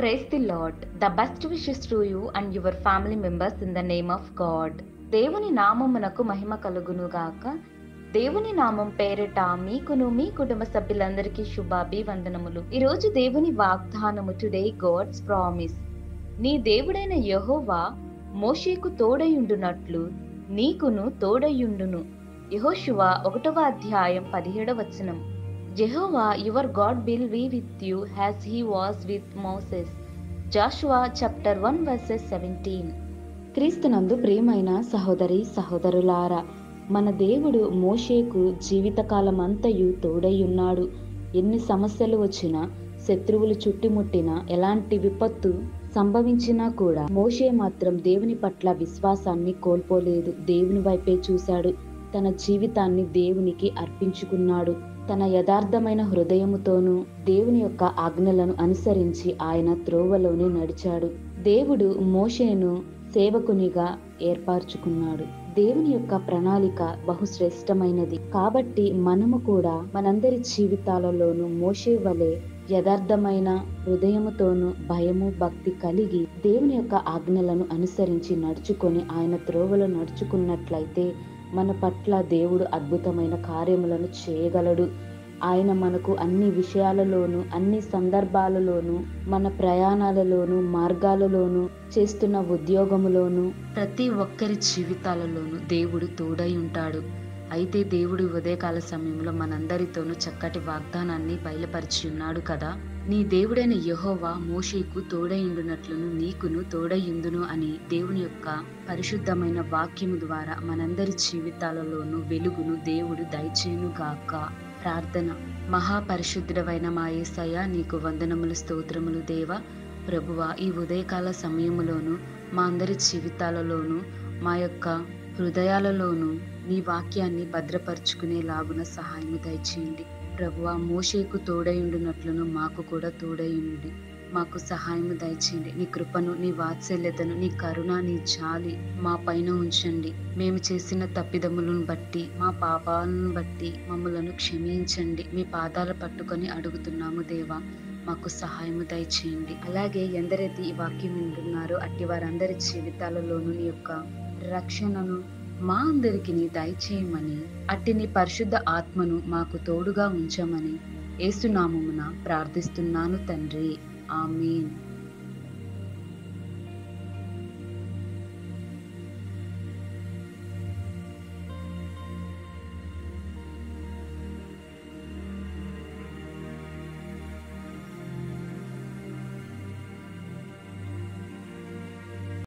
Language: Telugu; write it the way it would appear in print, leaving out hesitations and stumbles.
Praise the Lord. The best wishes to you and your family members in the name of God. దేవుని నామమునకు మహిమ కలుగును గాక. దేవుని నామం పేరిట మీకును మీ కుటుంబ సభ్యులందరికీ శుభాభివందనములు. ఈరోజు దేవుని వాగ్దానము, టుడే గాడ్స్ ప్రామిస్. నీ దేవుడైన యెహోవా మోషేకు తోడయుండునట్లు నీకును తోడయుండును. యెహోషువ 1వ అధ్యాయం 17వ వచనం. Jehovah your God will be with you as he was with Moses. Joshua chapter 1 verses 17. క్రీస్తునందు ప్రియమైన సహోదరి సహోదరులారా, మన దేవుడు మోషేకు జీవితకాలమంతయు తోడయ్యున్నాడు. ఎన్ని సమస్యలు వచ్చినా, శత్రువులు చుట్టుముట్టినా, ఎలాంటి విపత్తు సంభవించినా కూడా మోషే మాత్రం దేవుని పట్ల విశ్వాసాన్ని కోల్పోలేదు. దేవుని వైపే చూశాడు. తన జీవితాన్ని దేవునికి అర్పించుకున్నాడు. తన యథార్థమైన హృదయముతోనూ దేవుని యొక్క ఆజ్ఞలను అనుసరించి ఆయన త్రోవలోనే నడిచాడు. దేవుడు మోషేను సేవకునిగా ఏర్పరచుకున్నాడు. దేవుని యొక్క ప్రణాళిక బహుశ్రేష్టమైనది. కాబట్టి మనము కూడా మనందరి జీవితాలలోనూ మోషే వలె యథార్థమైన హృదయముతోనూ భయము భక్తి కలిగి దేవుని యొక్క ఆజ్ఞలను అనుసరించి నడుచుకొని ఆయన త్రోవలో నడుచుకున్నట్లయితే మన పట్ల దేవుడు అద్భుతమైన కార్యములను చేయగలడు. ఆయన మనకు అన్ని విషయాలలోనూ, అన్ని సందర్భాలలోనూ, మన ప్రయాణాలలోనూ, మార్గాలలోనూ, చేస్తున్న ఉద్యోగములోనూ, ప్రతి ఒక్కరి జీవితాలలోనూ దేవుడు తోడై ఉంటాడు. అయితే దేవుడు ఉదయకాల సమయంలో మనందరితోనూ చక్కటి వాగ్దానాన్ని బయలుపరిచి ఉన్నాడు కదా. నీ దేవుడైన యెహోవా మోషేకు తోడయుండునట్లును నీకును తోడయుందును అని దేవుని యొక్క పరిశుద్ధమైన వాక్యము ద్వారా మనందరి జీవితాలలోనూ వెలుగును దేవుడు దయచేయును గాక. ప్రార్థన. మహాపరిశుద్ధుడవైన మా యేసయ్య, నీకు వందనములు, స్తోత్రములు దేవా. ప్రభువా, ఈ ఉదయకాల సమయములోను మా అందరి జీవితాలలోనూ, మా యొక్క హృదయాలలోనూ నీ వాక్యాన్ని భద్రపరుచుకునేలాగున సహాయము దయచేయండి. ప్రభువా, మోషేకు తోడయుండునట్లును మాకు కూడా తోడయుండి మాకు సహాయము దయచేయండి. నీ కృపను, నీ వాత్సల్యతను, నీ కరుణ, నీ జాలి మా పైన ఉంచండి. మేము చేసిన తప్పిదములను బట్టి, మా పాపాలను బట్టి మమ్మలను క్షమించండి. మీ పాదాలు పట్టుకొని అడుగుతున్నాము దేవా, మాకు సహాయము దయచేయండి. అలాగే ఎందరైతే ఈ వాక్యం వింటున్నారో అట్టి వారందరి జీవితాలలోనూ నీ యొక్క రక్షణను మా అందరికి నీ దయచేయమని, అట్టి నీ పరిశుద్ధ ఆత్మను మాకు తోడుగా ఉంచమని యేసు నామమున ప్రార్థిస్తున్నాను తండ్రి. ఆమేన్.